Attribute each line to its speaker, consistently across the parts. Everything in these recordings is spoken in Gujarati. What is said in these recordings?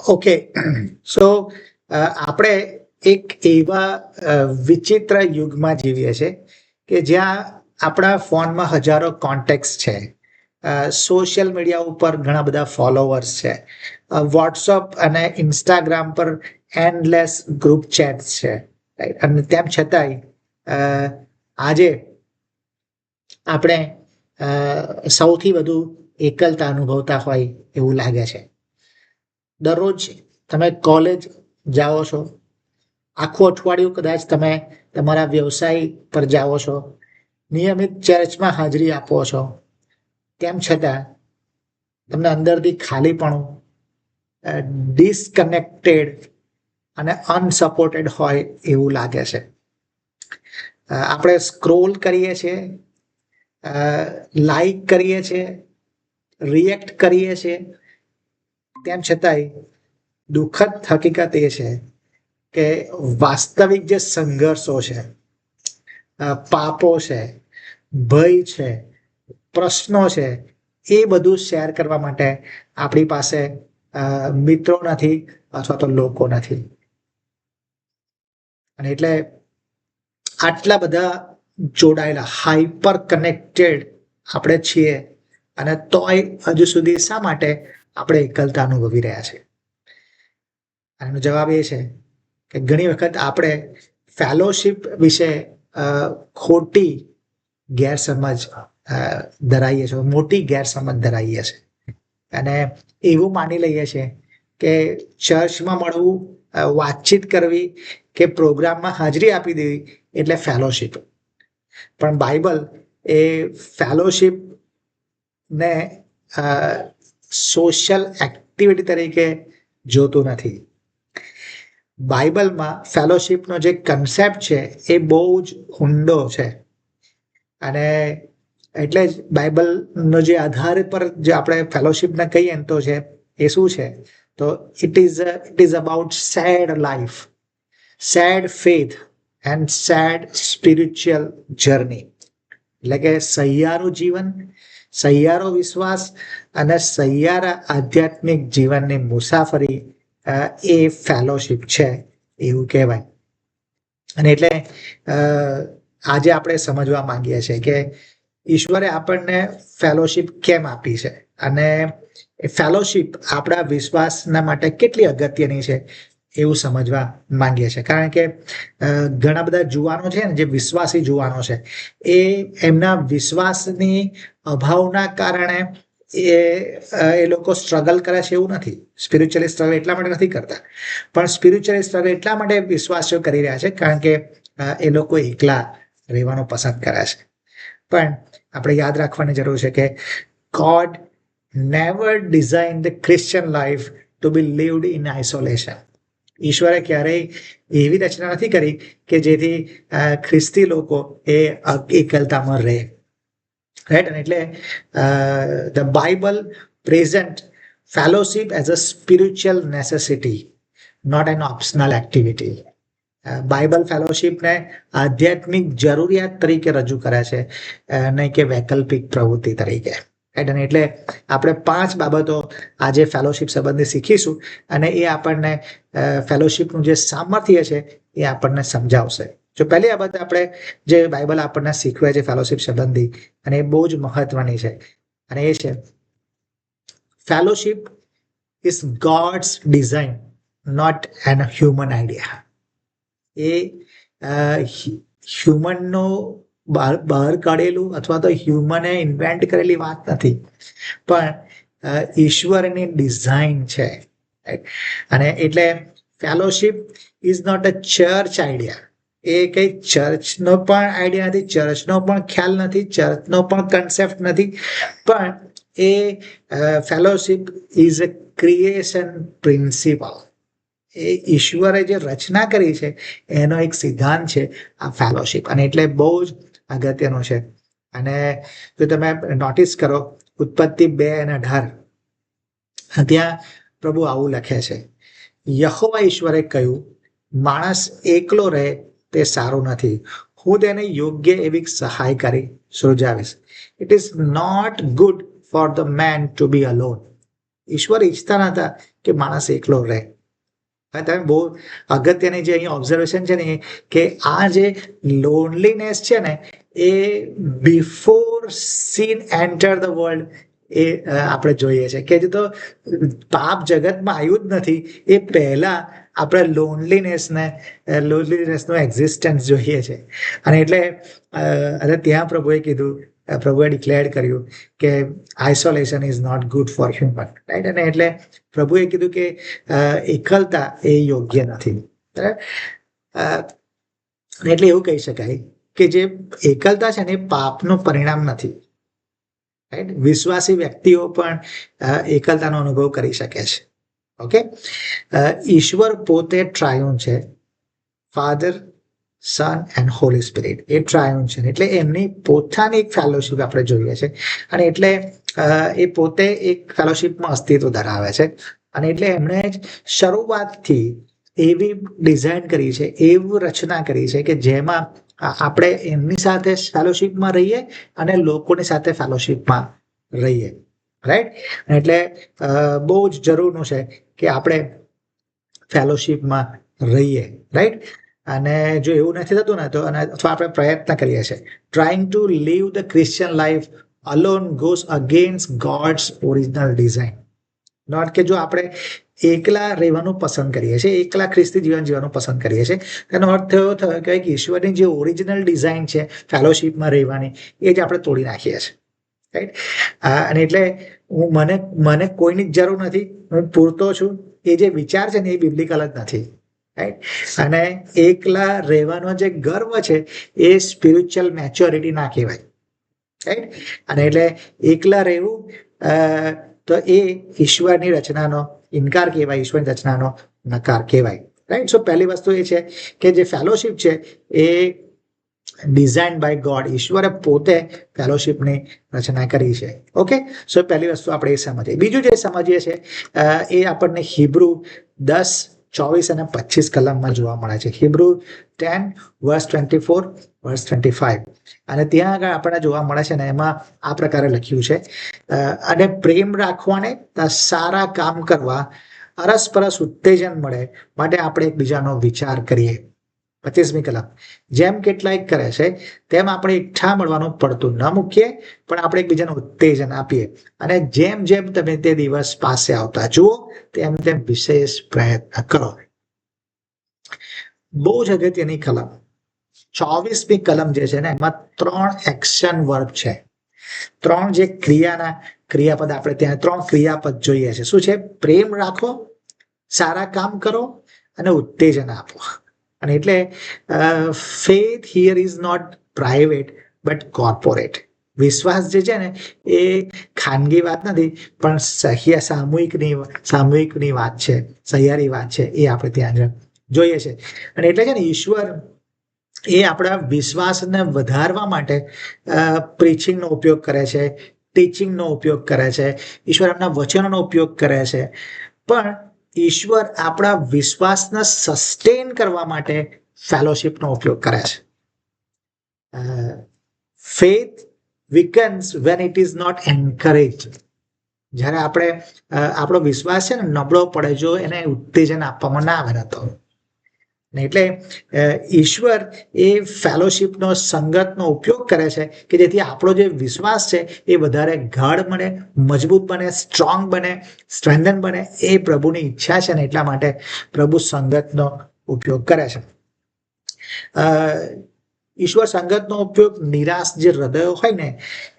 Speaker 1: ઓકે. સો આપણે એક એવા વિચિત્ર યુગમાં જીવીએ છીએ કે જ્યાં આપણા ફોનમાં હજારો કોન્ટેક્ટ્સ છે, સોશિયલ મીડિયા ઉપર ઘણા બધા ફોલોવર્સ છે, વોટ્સઅપ અને ઇન્સ્ટાગ્રામ પર એન્ડલેસ ગ્રુપ ચેટ્સ છે, right? અને તેમ છતાંય આજે આપણે સૌથી વધુ એકલતા અનુભવતા હોય એવું લાગે છે. દરરોજ તમે કોલેજ જાઓ છો, આખું અઠવાડિયું કદાચ તમે તમારા વ્યવસાય પર જાઓ છો, નિયમિત ચર્ચમાં હાજરી આપો છો, તેમ છતાં તમને અંદરથી ખાલીપણું, ડિસકનેક્ટેડ અને અનસપોર્ટેડ હોય એવું લાગે છે. આપણે સ્ક્રોલ કરીએ છીએ, લાઈક કરીએ છીએ, રિએક્ટ કરીએ છીએ, તેમ છતાંય દુઃખદ હકીકત એ છે કે વાસ્તવિક જે સંઘર્ષો છે, પાપો છે, ભય છે, પ્રશ્નો છે, એ બધું શેર કરવા માટે આપણી પાસે મિત્રો નથી અથવા તો લોકો નથી. અને એટલે આટલા બધા જોડાયેલા હાઈપર કનેક્ટેડ આપણે છીએ અને તોય હજુ સુધી શા માટે આપણે એકલતા અનુભવી રહ્યા છે? આનો જવાબ એ છે કે ઘણી વખત આપણે ફેલોશિપ વિશે ખોટી ગેરસમજ ધરાવીએ છીએ, મોટી ગેરસમજ ધરાવીએ છીએ અને એવું માની લઈએ છીએ કે ચર્ચમાં મળવું, વાતચીત કરવી કે પ્રોગ્રામમાં હાજરી આપી દેવી એટલે ફેલોશિપ. પણ બાઇબલ એ ફેલોશિપ ને સોશિયલ એક્ટિવિટી તરીકે જોતું નથી. બાઇબલમાં ફેલોશિપનો જે કન્સેપ્ટ છે એ બહુ જ ઊંડો છે અને એટલે જ બાઇબલનો જે આધાર પર જે આપણે ફેલોશિપને કહીએ તો છે એ શું છે? તો it is about sad life, sad faith and sad spiritual journey. એટલે કે સહિયારું જીવન, સહિયારો વિશ્વાસ અને સહિયારા આધ્યાત્મિક જીવનની મુસાફરી એ ફેલોશિપ છે એવું કહેવાય. અને એટલે આજે આપણે સમજવા માંગીએ છીએ કે ઈશ્વરે આપણને ફેલોશિપ કેમ આપી છે અને એ ફેલોશિપ આપણા વિશ્વાસના માટે કેટલી અગત્યની છે એવું સમજવા માંગીએ છીએ. કારણ કે ઘણા બધા જુવાનો છે ને, જે વિશ્વાસી જુવાનો છે, એ એમના વિશ્વાસની અભાવના કારણે એ લોકો સ્ટ્રગલ કરે છે એવું નથી. સ્પિરિચ્યુઅલી સ્ટ્રગલ એટલા માટે નથી કરતા, પણ સ્પિરિચ્યુઅલી સ્ટ્રગલ એટલા માટે વિશ્વાસીઓ કરી રહ્યા છે કારણ કે એ લોકો એકલા રહેવાનું પસંદ કરે છે. પણ આપણે યાદ રાખવાની જરૂર છે કે God never designed the Christian life to be lived in isolation. ઈશ્વરે ક્યારેય એવી રચના નથી કરી કે જેથી ખ્રિસ્તી લોકો એ એકલતામાં રહે. રાઈટ? અને એટલે the Bible present fellowship as a spiritual necessity, not an optional activity. Bible ફેલોશિપને આધ્યાત્મિક જરૂરિયાત તરીકે રજૂ કરે છે, નહીં કે વૈકલ્પિક પ્રવૃત્તિ તરીકે. અને એટલે આપણે 5 બાબતો આજે ફેલોશિપ સંબંધી શીખીશું અને એ આપણને ફેલોશિપનું જે સામર્થ્ય છે એ આપણને સમજાવશે. જો પહેલી બાબત આપણે જે બાઇબલ આપણને શીખવે છે ફેલોશિપ સંબંધી, અને એ બહુ જ મહત્વની છે, અને એ છે fellowship is God's design, not an human idea. એ હ્યુમનનો બહાર કાઢેલું અથવા તો હ્યુમને ઇન્વેન્ટ કરેલી વાત નથી, પણ ઈશ્વરની ડિઝાઇન છે. અને એટલે fellowship is not a church idea. એ કઈ ચર્ચનો પણ આઈડિયા નથી, ચર્ચનો પણ ખ્યાલ નથી, ચર્ચનો પણ કન્સેપ્ટ નથી, પણ એ fellowship is a creation principle. એ ઈશ્વરે જે રચના કરી છે એનો એક સિદ્ધાંત છે આ ફેલોશિપ. અને એટલે બહુ જ અગત્યનો છે. અને જો તમે નોટિસ કરો, ઉત્પત્તિ 2:18, ત્યાં પ્રભુ આવું લખે છે, યહોવા ઈશ્વરે કહ્યું, માણસ એકલો રહે તે સારું નથી, હું તેને યોગ્ય એવી સહાયકારી સર્જાવીશ. It is not good for the man to be alone. ઈશ્વર ઈચ્છતા નતા કે માણસ એકલો રહે. હવે તમે બહુ અગત્યની જે અહીંયા ઓબ્ઝર્વેશન છે ને કે આ જે લોનલીનેસ છે ને એ before sin enter the world એ આપણે જોઈએ છે કે જે તો પાપ જગતમાં આવ્યું જ નથી એ પહેલા આપણે લોનલીનેસનો એક્ઝિસ્ટન્સ જોઈએ છે. અને એટલે ત્યાં પ્રભુએ કીધું, પ્રભુએ ડિક્લેર કર્યું કે isolation is not good for human, right. અને એટલે પ્રભુએ કીધું કે એકલતા એ યોગ્ય નથી, બરાબર. એટલે એવું કહી શકાય કે જે એકલતા છે ને એ પાપનું પરિણામ નથી, રાઈટ. વિશ્વાસી વ્યક્તિઓ પણ એકલતાનો અનુભવ કરી શકે છે. ઓકે, ઈશ્વર પોતે ટ્રાયુન છે, Father, Son and Holy Spirit એ ટ્રાયુન છે. એટલે એમની પોતાની એક ફેલોશિપ આપણે જોઈએ છે. અને એટલે એ પોતે એક ફેલોશિપમાં અસ્તિત્વ ધરાવે છે. અને એટલે એમણે શરૂઆતથી એવી ડિઝાઇન કરી છે, એવી રચના કરી છે કે જેમાં આપણે એમની સાથે ફેલોશિપમાં રહીએ અને લોકોની સાથે ફેલોશિપમાં રહીએ, રાઈટ. એટલે બહુ જ જરૂરનું છે કે આપણે ફેલોશિપમાં રહીએ, રાઈટ. અને જો એવું નથી થતું ને તો અથવા આપણે પ્રયત્ન કરીએ છીએ, trying to live the Christian life alone goes against God's original design. Note કે જો આપણે એકલા રહેવાનું પસંદ કરીએ છીએ, એકલા ખ્રિસ્તી જીવન જીવવાનું પસંદ કરીએ છીએ, તેનો અર્થ એવો થયો કે ઈશ્વરની જે ઓરિજિનલ ડિઝાઇન છે ફેલોશિપમાં રહેવાની એ જ આપણે તોડી નાખીએ છીએ, રાઈટ. અને એટલે મને કોઈની જ જરૂર નથી, હું પૂરતો છું, એ જે વિચાર છે ને એ બિબ્લિકલ જ નથી, રાઈટ. અને એકલા રહેવાનો જે ગર્વ છે એ સ્પિરિચ્યુઅલ મેચ્યોરિટી ના કહેવાય, રાઈટ. અને એટલે એકલા રહેવું તો એ ઈશ્વરની રચનાનો ઇનકાર કહેવાય, ઈશ્વરની રચનાનો નકાર કહેવાય, રાઈટ. સો પહેલી વસ્તુ એ છે કે જે ફેલોશિપ છે એ ડિઝાઇન બાય ગોડ, ઈશ્વરે પોતે ફેલોશિપની રચના કરી છે. ઓકે, સો પહેલી વસ્તુ આપણે એ સમજીએ. બીજું જે સમજીએ છે એ આપણને હિબ્રુ 10:24-25 કલમમાં જોવા મળે છે. હિબ્રુ 10:24-25. અને ત્યાં આગળ આપણને જોવા મળે છે ને એમાં આ પ્રકારે લખ્યું છે, અને પ્રેમ રાખવાને, સારા કામ કરવા, અરસપરસ ઉત્તેજન મળે માટે આપણે એકબીજાનો વિચાર કરીએ. 25મી કલમ, જેમ કેટલાક કરે છે તેમ આપણે એકઠા મળવાનું પડતું ન મૂકીએ, પણ આપણે એકબીજાને ઉત્તેજન આપીએ. અને જેમ જેમ તમે તે દિવસ પાસે આવતા જુઓ તેમ તેમ વિશેષ પ્રયત્ન કરો. બહુ જ અગત્યની કલમ 24મી કલમ જે છે ને એમાં 3 એક્શન વર્બ છે. 3 જે ક્રિયાપદ આપણે ત્યાં 3 ક્રિયાપદ જોઈએ છે. શું છે? પ્રેમ રાખો, સારા કામ કરો અને ઉત્તેજન આપો. અને એટલે faith here is not private but corporate. વિશ્વાસ જે છે ને એ ખાનગી વાત નથી, પણ સામૂહિકની વાત છે, સહિયારી વાત છે, એ આપણે ત્યાં જોઈએ છે. અને એટલે છે ને ઈશ્વર એ આપણા વિશ્વાસને વધારવા માટે પ્રીચિંગનો ઉપયોગ કરે છે, ટીચિંગનો ઉપયોગ કરે છે, ઈશ્વર એમના વચનોનો ઉપયોગ કરે છે. પણ ઈશ્વર આપણા વિશ્વાસને સસ્ટેન કરવા માટે ફેલોશિપનો ઉપયોગ કરે છે. Faith weakens when it is not encouraged. જ્યારે આપણો વિશ્વાસ છે ને નબળો પડે જો એને ઉત્તેજન આપવામાં ના આવે તો. એટલે ઈશ્વર એ ફેલોશિપનો, સંગતનો ઉપયોગ કરે છે કે જેથી આપણો જે વિશ્વાસ છે એ વધારે ગાઢ બને, મજબૂત બને, સ્ટ્રોંગ બને, સ્ટ્રેન્થન બને. એ પ્રભુની ઈચ્છા છે ને એટલા માટે પ્રભુ સંગતનો ઉપયોગ કરે છે. ઈશ્વર સંગતનો ઉપયોગ નિરાશ જે હૃદયો હોય ને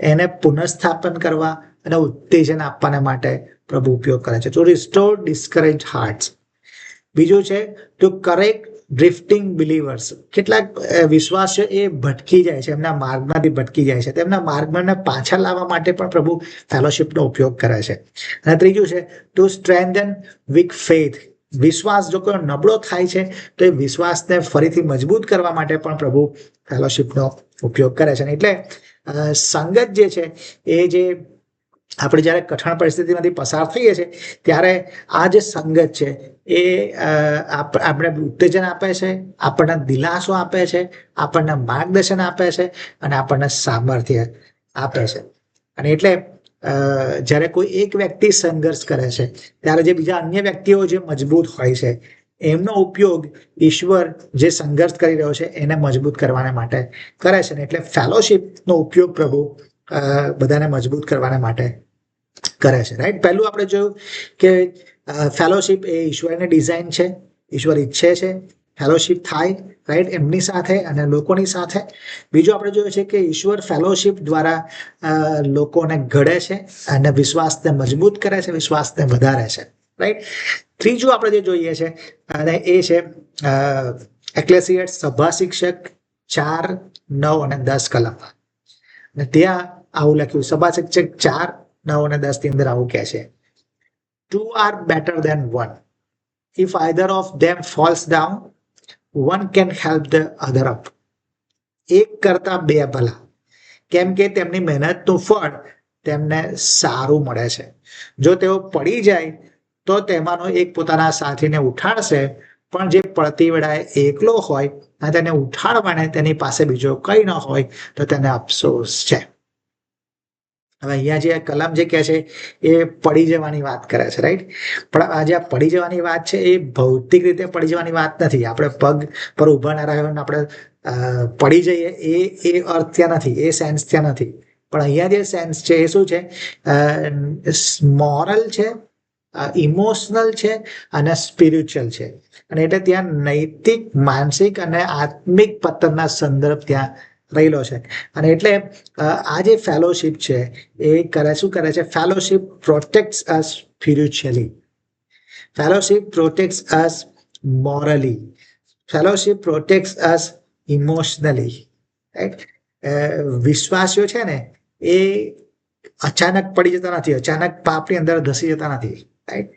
Speaker 1: એને પુનઃસ્થાપન કરવા અને ઉત્તેજન આપવાના માટે પ્રભુ ઉપયોગ કરે છે. To restore discourage hearts. બીજું છે ટુ કરેક્ટ ડ્રિફ્ટિંગ બિલીવર્સ. કેટલાક વિશ્વાસ છે એ ભટકી જાય છે, એમના માર્ગમાંથી ભટકી જાય છે, તેમના માર્ગને પાછા લાવવા માટે પણ પ્રભુ ફેલોશિપનો ઉપયોગ કરે છે. અને ત્રીજું છે ટુ સ્ટ્રેન્થન વીક ફેથ. વિશ્વાસ જો કોઈ નબળો થાય છે તો એ વિશ્વાસને ફરીથી મજબૂત કરવા માટે પણ પ્રભુ ફેલોશિપનો ઉપયોગ કરે છે. એટલે સંગત જે છે એ જે આપણે જ્યારે કઠણ પરિસ્થિતિમાંથી પસાર થઈએ છીએ ત્યારે આ જે સંગત છે એ આપણે ઉત્તેજન આપે છે, આપણને દિલાસો આપે છે, આપણને માર્ગદર્શન આપે છે અને આપણને સામર્થ્ય આપે છે. અને એટલે જ્યારે કોઈ એક વ્યક્તિ સંઘર્ષ કરે છે ત્યારે જે બીજા અન્ય વ્યક્તિઓ જે મજબૂત હોય છે એમનો ઉપયોગ ઈશ્વર જે સંઘર્ષ કરી રહ્યો છે એને મજબૂત કરવાને માટે કરે છે ને એટલે ફેલોશિપનો ઉપયોગ પ્રભુ બધાને મજબૂત કરવાને માટે કરે છે. રાઈટ, પહેલું આપણે જોયું કે ફેલોશિપ એ ઈશ્વરની ડિઝાઇન છે, ઈશ્વર ઈચ્છે છે ફેલોશિપ થાય, રાઈટ, એમની સાથે અને લોકોની સાથે. બીજું આપણે જોયું છે કે ઈશ્વર ફેલોશિપ દ્વારા લોકોને ઘડે છે અને વિશ્વાસને મજબૂત કરે છે, વિશ્વાસને વધારે છે. રાઈટ, ત્રીજું આપણે જે જોઈએ છે અને એ છે એક્લેસિયાસ સભા શિક્ષક 4, 9 અને 10 કલમ. અને ત્યાં આવું લખ્યું, સભા શિક્ષક 4, 9 અને 10 ની અંદર આવું કહે છે, 2 are better than 1. If either of them falls down, one can help the other up. એક કરતા બે ભલા, કેમ કે તેમની મહેનતનું ફળ તેમને સારું મળે છે. જો તેઓ પડી જાય તો તેમાંનો એક પોતાના સાથીને ઉઠાડશે, પણ જે પડતી વેળાએ એકલો હોય અને તેને ઉઠાડવાને તેની પાસે બીજો કંઈ ન હોય તો તેને અફસોસ છે. હવે અહીંયા જે કલમ જે કહે છે એ પડી જવાની વાત કરે છે, રાઈટ, પણ આજે આ પડી જવાની વાત છે એ ભૌતિક રીતે પડી જવાની વાત નથી. આપણે પગ પર ઉભા ના રહ્યો ને આપણે પડી જઈએ એ અર્થ ત્યાં નથી, એ સેન્સ ત્યાં નથી. પણ અહીંયા જે સેન્સ છે એ શું છે, મોરલ છે, ઇમોશનલ છે અને સ્પિરિચ્યુઅલ છે. અને એટલે ત્યાં નૈતિક, માનસિક અને આત્મિક પતનના સંદર્ભ ત્યાં રહેલો છે. અને એટલે આ જે ફેલોશિપ છે એ શું કરે છે, ફેલોશિપ પ્રોટેક્ટ્સ અસ સ્પિરિચ્યુઅલી, ફેલોશિપ પ્રોટેક્ટ્સ અસ મોરલી, ફેલોશિપ પ્રોટેક્ટ્સ અસ ઇમોશનલી. રાઈટ, વિશ્વાસીઓ છે ને એ અચાનક પડી જતા નથી, અચાનક પાપની અંદર ધસી જતા નથી. રાઈટ,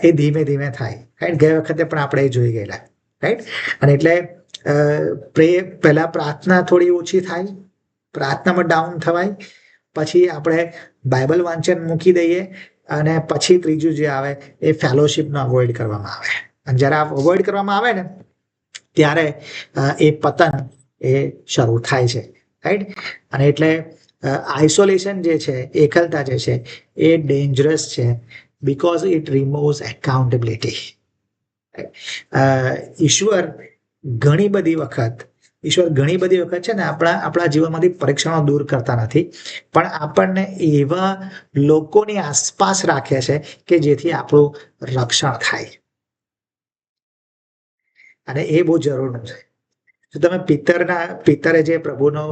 Speaker 1: એ ધીમે ધીમે થાય. રાઈટ, ગયા વખતે પણ આપણે એ જોઈ ગયેલા. રાઈટ, અને એટલે પહેલા પ્રાર્થના થોડી ઓછી થાય, પ્રાર્થનામાં ડાઉન થવાય, પછી આપણે બાઇબલ વાંચન મૂકી દઈએ અને પછી ત્રીજું જે આવે એ ફેલોશિપનો અવોઇડ કરવામાં આવે. અને જ્યારે આ અવોઇડ કરવામાં આવે ને ત્યારે એ પતન એ શરૂ થાય છે. રાઈટ, અને એટલે આઇસોલેશન જે છે, એકલતા જે છે એ ડેન્જરસ છે, because it removes accountability. ઈશ્વર ઘણી બધી વખત છે ને આપણા જીવનમાંથી પરીક્ષણો દૂર કરતા નથી, પણ આપણને એવા લોકોની આસપાસ રાખે છે કે જેથી આપણું રક્ષણ થાય. અને એ બહુ જરૂરનું છે. જો તમે પિતરે જે પ્રભુનો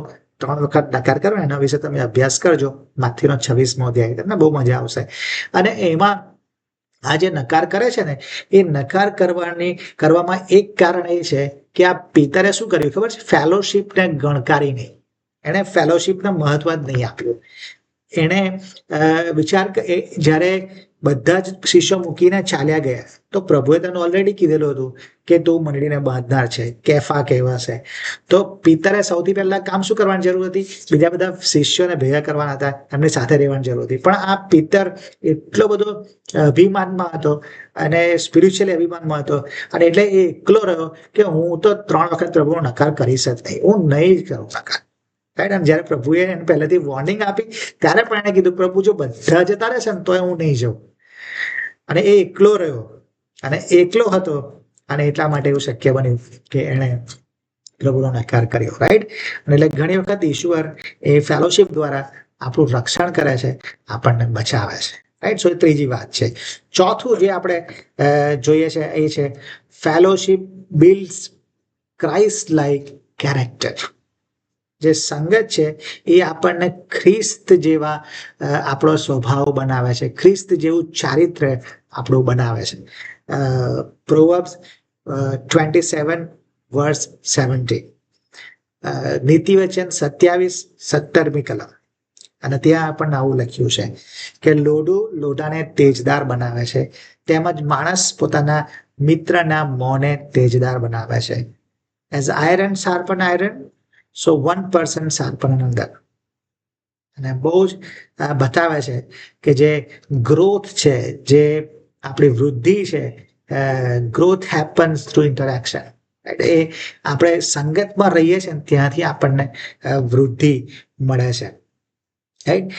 Speaker 1: 3 વખત નકાર કરો એના વિશે તમે અભ્યાસ કરજો, માથીનો 26મો અધ્યાય, તમને બહુ મજા આવશે. અને એમાં આ જે નકાર કરે છે ને એ નકાર કરવામાં એક કારણ એ છે કે આ પિતરે શું કર્યું ખબર છે, ફેલોશિપને ગણકારી નહીં, એણે ફેલોશિપને મહત્વ જ નહીં આપ્યું. એણે વિચાર, જ્યારે બધા જ શિષ્યો મૂકીને ચાલ્યા ગયા તો પ્રભુએ તને ઓલરેડી કીધેલું હતું કે તું મંડળીને બાંધનાર છે, કેફા કહેવાશે. તો પિતરે સૌથી પહેલા કામ શું કરવાની જરૂર હતી, બીજા બધા શિષ્યોને ભેગા કરવાના હતા, એમની સાથે રહેવાની જરૂર હતી. પણ આ પિતર એટલો બધો અભિમાનમાં હતો અને સ્પિરિચ્યુઅલી અભિમાનમાં હતો, અને એટલે એ એકલો રહ્યો કે હું તો 3 વખત પ્રભુનો નકાર કરીશ જ નહીં, હું નહીં કરું નકાર. રાઈટ, અને જ્યારે પ્રભુએ એને પહેલેથી વોર્નિંગ આપી ત્યારે પણ એને કીધું, પ્રભુ જો બધા જતા રહેશે ને તો હું નહીં જાઉં. અને એ એકલો રહ્યો અને એકલો હતો, અને એટલા માટે એવું શક્ય બન્યું કે એણે પ્રભુનો નકાર કર્યો. રાઈટ, અને એટલે ઘણી વખત ઈશ્વર એ ફેલોશિપ દ્વારા આપણું રક્ષણ કરે છે, આપણને બચાવે છે. રાઈટ, સો એ ત્રીજી વાત છે. ચોથું જે આપણે જોઈએ છે એ છે fellowship builds Christ like character. જે સંગત છે એ આપણને ખ્રિસ્ત જેવા આપણો સ્વભાવ બનાવે છે, ખ્રિસ્ત જેવું ચારિત્ર આપણું બનાવે છે. પ્રોવર્બ્સ 27:17, નીતિવચન 27:17 કલમ. અને ત્યાં આપણને આવું લખ્યું છે કે લોઢાને તેજદાર બનાવે છે, તેમજ માણસ પોતાના મિત્રના મોંને તેજદાર બનાવે છે. એઝ આયરન શાર્પન આયરન, સો વન પર્સન શાર્પન અનધર. અને બહુ જ બતાવે છે કે જે ગ્રોથ છે, જે આપણી વૃદ્ધિ છે, ગ્રોથ હેપન્સ થ્રુ ઇન્ટરેક્શન. એ આપણે સંગતમાં રહીએ છીએ ત્યાંથી આપણને વૃદ્ધિ મળે છે. રાઈટ.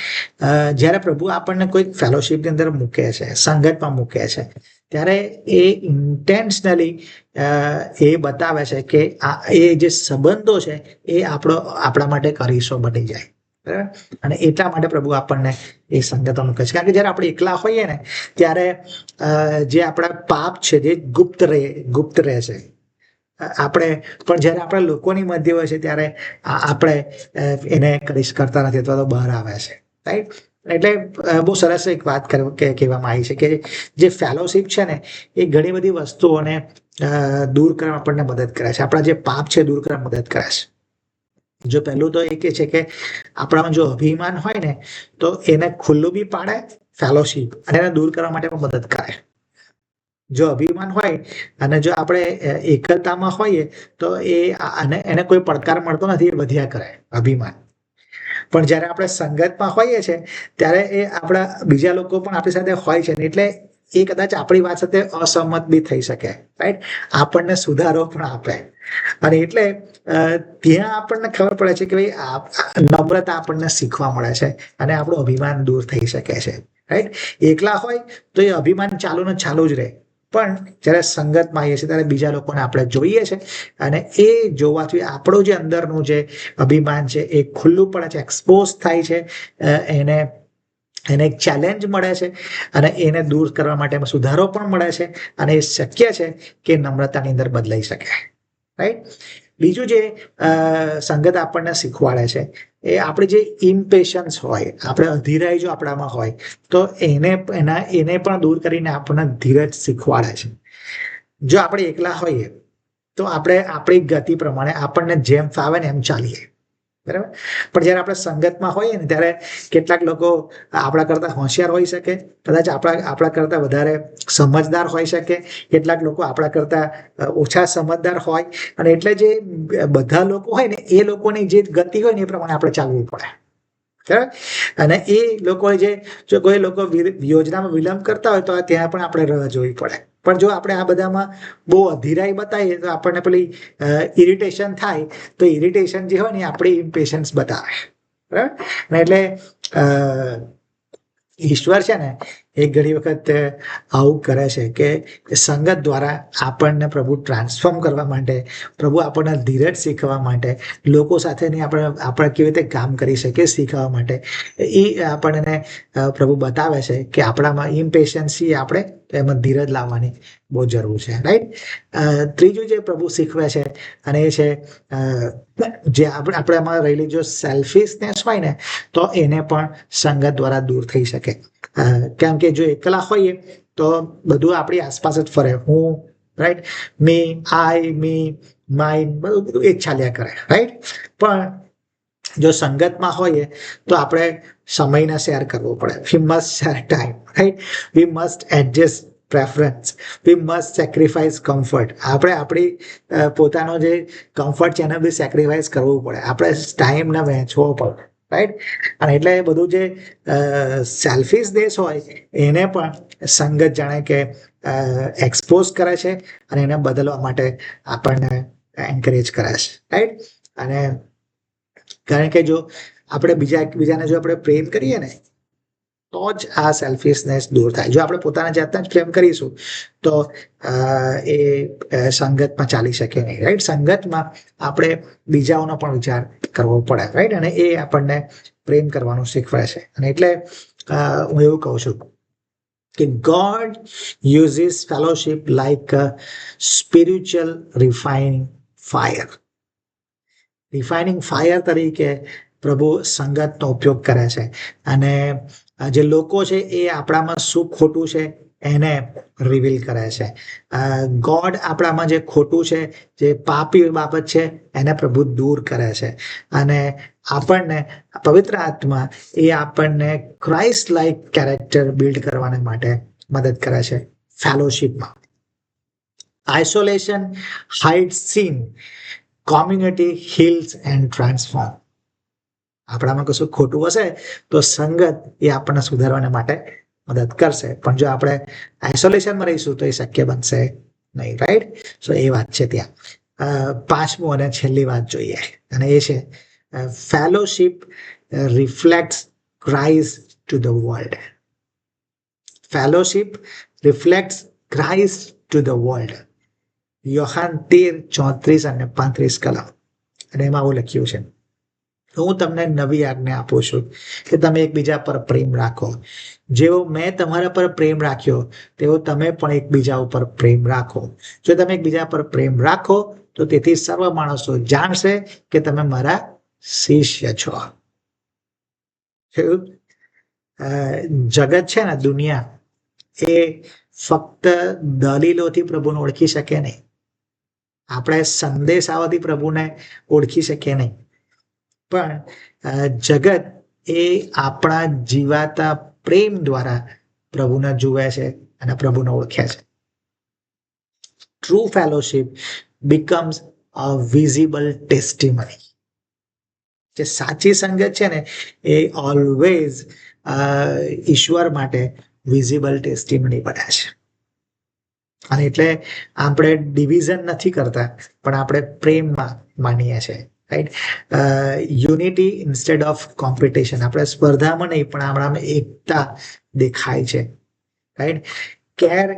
Speaker 1: જ્યારે પ્રભુ આપણને કોઈ ફેલોશિપની અંદર મૂકે છે, સંગતમાં મૂકે છે, ત્યારે એ ઇન્ટેન્શનલી એ બતાવે છે કે એ જે સંબંધો છે એ આપણા માટે કરીશો બની જાય. બરાબર. અને એટલા માટે પ્રભુ આપણને એ સંગતો મૂકે છે. કારણ કે જયારે આપણે એકલા હોઈએ ને ત્યારે જે આપણા પાપ છે જે ગુપ્ત રહે છે. આપણે પણ જયારે આપણે લોકોની મધ્ય હોય છે ત્યારે આપણે એને કરતા નથી અથવા તો બહાર આવે છે. રાઈટ. એટલે બહુ સરસ એક વાત કહેવામાં આવી છે કે જે ફેલોશિપ છે ને એ ઘણી બધી વસ્તુઓને દૂર કરવા આપણને મદદ કરે છે. આપણા જે પાપ છે દૂર કરવા મદદ કરે છે. જો પહેલું તો એ કે છે કે આપણામાં જો અભિમાન હોય ને તો એને ખુલ્લું બી પાડે ફેલોશિપ, અને એને દૂર કરવા માટે પણ મદદ કરે. જો અભિમાન હોય અને જો આપણે એકલતામાં હોઈએ તો એને કોઈ પડકાર મળતો નથી, એ વધ્યા કરે અભિમાન. પણ જયારે આપણે સંગતમાં હોઈએ છીએ ત્યારે એ આપણા બીજા લોકો પણ આપણી સાથે હોય છે, એટલે એ કદાચ આપણી વાત સાથે અસહમત બી થઈ શકે. રાઈટ. આપણને સુધારો પણ આપે. અને એટલે ત્યાં આપણને ખબર પડે છે કે ભાઈ નમ્રતા આપણને શીખવા મળે છે અને આપણું અભિમાન દૂર થઈ શકે છે. રાઈટ. એકલા હોય તો એ અભિમાન ચાલુ ને ચાલુ જ રહે, પણ જ્યારે સંગતમાં આવીએ છીએ ત્યારે બીજા લોકોને આપણે જોઈએ છે અને એ જોવાથી આપણું જે અંદરનું જે અભિમાન છે એ ખુલ્લું પડે છે, એક્સપોઝ થાય છે. એને એક ચેલેન્જ મળે છે અને એને દૂર કરવા માટે સુધારો પણ મળે છે, અને એ શક્ય છે કે નમ્રતાની અંદર બદલાઈ શકે. રાઈટ. બીજું જે સંગત આપણને શીખવાડે છે એ આપણે જે ઇમ્પેશન્સ હોય, આપણે અધીરાઈ જો આપણામાં હોય તો એને પણ દૂર કરીને આપણને ધીરજ શીખવાડે છે. જો આપણે એકલા હોઈએ તો આપણે આપણી ગતિ પ્રમાણે આપણને જેમ ફાવે ને એમ ચાલીએ. બરાબર. પણ જયારે આપણે સંગતમાં હોઈએ ને ત્યારે કેટલાક લોકો આપણા કરતા હોશિયાર હોઈ શકે, કદાચ આપણા કરતા વધારે સમજદાર હોઈ શકે, કેટલાક લોકો આપણા કરતા ઓછા સમજદાર હોય, અને એટલે જે બધા લોકો હોય ને એ લોકોની જે ગતિ હોય ને એ પ્રમાણે આપણે ચાલવું પડે. બરાબર. અને એ લોકો જો કોઈ લોકો યોજનામાં વિલંબ કરતા હોય તો ત્યાં પણ આપણે રાહ જોવી પડે. પણ જો આપણે આ બધામાં બહુ અધીરાઈ બતાવીએ તો આપણને પેલી ઇરિટેશન થાય, તો ઇરિટેશન જે હોય ને આપણી ઇમ્પેશન્સ બતાવે. બરાબર. એટલે ઈશ્વર છે ને એ ઘણી વખત આવું કરે છે કે સંગત દ્વારા આપણને પ્રભુ ટ્રાન્સફોર્મ કરવા માટે, પ્રભુ આપણને ધીરજ શીખવા માટે, લોકો સાથેની આપણે કેવી રીતે કામ કરી શકીએ શીખવા માટે એ આપણને પ્રભુ બતાવે છે કે આપણામાં ઇમ્પેશન્સી આપણે એમાં ધીરજ લાવવાની બહુ જરૂર છે. રાઈટ. ત્રીજું જે પ્રભુ શીખવે છે અને એ છે જે આપણામાં રહેલી જો સેલ્ફિશનેસ હોય ને તો એને પણ સંગત દ્વારા દૂર થઈ શકે. કારણ કે જો એકલા હોઈએ તો બધું આપણી આસપાસ જ ફરે. હું, રાઈટ, મી, માઇન, બધું એ જ ચાલ્યા કરે. રાઈટ. પણ જો સંગતમાં હોઈએ તો આપણે સમયને શેર કરવો પડે. We must share time. Right. We must adjust preference. We must sacrifice comfort. આપણે આપણી પોતાનો જે કમ્ફર્ટ છે એને બી સેક્રિફાઈસ કરવું પડે. આપણે ટાઈમને વહેંચવો પડે. રાઈટ. અને એટલે બધું જે સેલ્ફિશનેસ હોય એને પણ સંગત જાણે કે એક્સપોઝ કરે છે અને એને બદલવા માટે આપણને એન્કરેજ કરે છે. રાઈટ. અને કારણ કે જો આપણે બીજાને જો આપણે પ્રેમ કરીએ ને તો જ આ સેલ્ફિશનેસ દૂર થાય. જો આપણે પોતાના જાતને જ પ્રેમ કરીશું તો એ સંગતમાં ચાલી શકે નહીં. રાઈટ. સંગતમાં આપણે બીજાઓનો પણ વિચાર કરવો પડે. રાઈટ. અને એ આપણને પ્રેમ કરવાનું શીખવે છે. અને એટલે હું એવું કહું છું કે God uses fellowship like a spiritual refining fire. Refining fire તરીકે પ્રભુ સંગતનો ઉપયોગ કરે છે. અને જે લોકો છે એ આપણામાં શું ખોટું છે એને રિવીલ કરે છે. ગોડ આપણામાં જે ખોટું છે, જે પાપી બાબત છે એને પ્રભુ દૂર કરે છે. અને આપણને પવિત્ર આત્મા એ આપણને ક્રાઇસ્ટ લાઇક કેરેક્ટર બિલ્ડ કરવાને માટે મદદ કરે છે ફેલોશિપમાં. Isolation hides sin, community heals and transform. આપણામાં કશું ખોટું હશે તો સંગત એ આપણને સુધારવાને માટે મદદ કરશે, પણ જો આપણે આઇસોલેશનમાં રહીશું તો એ શક્ય બનશે નહીં. રાઈટ. સો એ વાત છે ત્યાં. પાંચમું અને છેલ્લી વાત જોઈએ, અને એ છે fellowship રિફ્લેક્ટ્સ Christ to the world. Fellowship reflects Christ to the world. Yohan 13:34 અને 35 કલમ. અને એમાં આવું લખ્યું છે, હું તમને નવી આજ્ઞા આપું છું કે તમે એકબીજા પર પ્રેમ રાખો. જેવો મેં તમારા પર પ્રેમ રાખ્યો તેવો તમે પણ એકબીજા ઉપર પ્રેમ રાખો. જો તમે એકબીજા પર પ્રેમ રાખો તો તેથી સર્વ માણસો જાણશે કે તમે મારા શિષ્ય છો. જગત છે ને, દુનિયા, એ ફક્ત દલીલોથી પ્રભુને ઓળખી શકે નહીં. આપણે સંદેશાઓથી પ્રભુને ઓળખી શકીએ નહીં. પણ જગત એ આપણા જીવાતા પ્રેમ દ્વારા પ્રભુને જુએ છે અને પ્રભુને ઓળખે છે. True fellowship becomes a visible testimony. જે સાચી સંગત છે ને, એ ઓલવેઝ ઈશ્વર માટે વિઝિબલ ટેસ્ટિમની બને છે. અને એટલે આપણે ડિવિઝન નથી કરતા, પણ આપણે પ્રેમમાં માનીએ છીએ. Right? Unity instead of competition. આપણે સ્પર્ધામાં નહીં, પણ આપણામાં એકતા દેખાય છે. Right? Care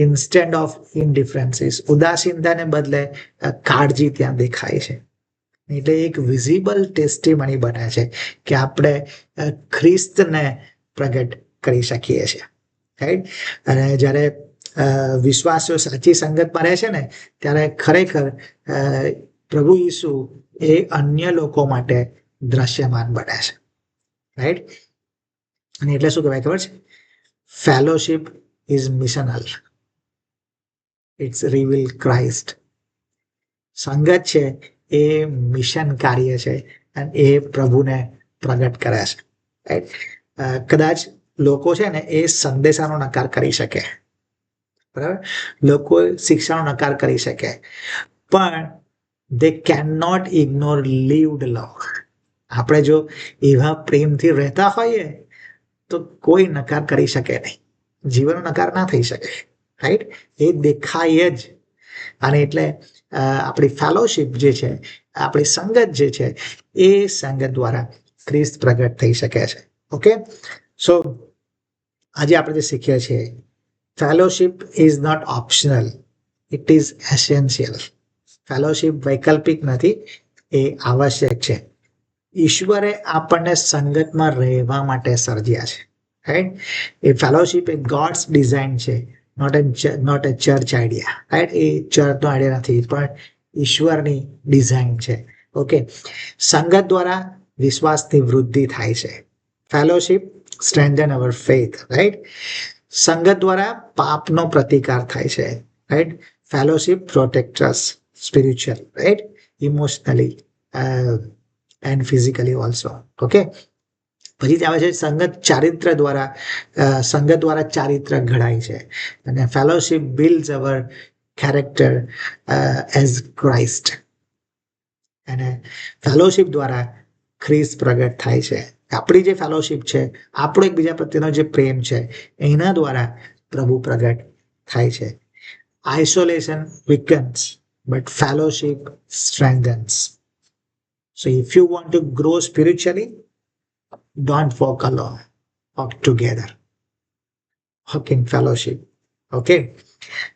Speaker 1: instead of indifferences. ઉદાસીનતાને બદલે કાળજી ત્યાં દેખાય છે. એટલે એક વિઝિબલ ટેસ્ટિમની બને છે કે આપણે ખ્રિસ્તને પ્રગટ કરી શકીએ છીએ. રાઈટ? અને જ્યારે વિશ્વાસીઓ સાચી સંગતમાં રહે છે ને, ત્યારે ખરેખર પ્રભુ ઈસુ એ અન્ય લોકો માટે દ્રશ્યમાન બને છે. રાઈટ? અને એટલે શું કહેવાય ખબર છે? Fellowship is missional. It's reveal Christ. સંગત છે એ મિશન કાર્ય છે અને એ પ્રભુને પ્રગટ કરે છે. રાઈટ? કદાચ લોકો છે ને એ સંદેશાનો નકાર કરી શકે, બરાબર, લોકો શિક્ષાનો નકાર કરી શકે, પણ દે કેન નોટ ઇગ્નોર લીવડ લવ. આપણે જો એવા પ્રેમથી રહેતા હોઈએ તો કોઈ નકાર કરી શકે નહીં. જીવનનો નકાર ના થઈ શકે. રાઈટ? એ દેખાય જ. અને એટલે આપણી ફેલોશિપ જે છે, આપણી સંગત જે છે, એ સંગત દ્વારા ખ્રિસ્ત પ્રગટ થઈ શકે છે. ઓકે, સો આજે આપણે જે શીખીએ છીએ, fellowship is not optional, it is essential. Fellowship વૈકલ્પિક નથી, એ આવશ્યક છે. ઈશ્વરે આપણને સંગતમાં રહેવા માટે સર્જ્યા છે. રાઈટ? એ ફેલોશિપ એ ગોડ્સ ડિઝાઇન છે, not a church idea. Right? એ ચર્ચનો આઈડિયા નથી, પણ ઈશ્વરની ડિઝાઇન છે. ઓકે, સંગત દ્વારા વિશ્વાસની વૃદ્ધિ થાય છે. ફેલોશિપ સ્ટ્રેન્થન અવર ફેથ. રાઈટ? સંગત દ્વારા પાપનો પ્રતિકાર થાય છે. Right? Fellowship protect us spiritual, right, emotionally and physically also. Okay, પછી આવે છે સંગત ચારિત્ર દ્વારા. સંગત દ્વારા ચારિત્ર ઘડાય છે. અને ફેલોશિપ બિલ્ડ્સ અવર કેરેક્ટર એઝ ક્રાઇસ્ટ. અને ફેલોશિપ દ્વારા ખ્રિસ્ત પ્રગટ થાય છે. આપણી જે ફેલોશિપ છે, આપણો એકબીજા પ્રત્યેનો જે પ્રેમ છે, એના દ્વારા પ્રભુ પ્રગટ થાય છે. Isolation weakens but fellowship strengthens. So if you want to grow spiritually, don't walk alone, walk together. Walk in fellowship. Okay?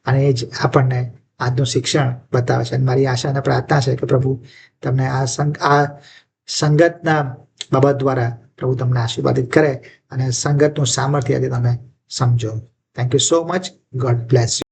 Speaker 1: અને એ જ આપણને આજનું શિક્ષણ બતાવે છે. અને મારી આશા અને પ્રાર્થના છે કે પ્રભુ તમને આ સંગતના બાબત દ્વારા પ્રભુ તમને આશીર્વાદિત કરે અને સંગતનું સામર્થ્યથી તમે સમજો. Thank you so much. God bless you.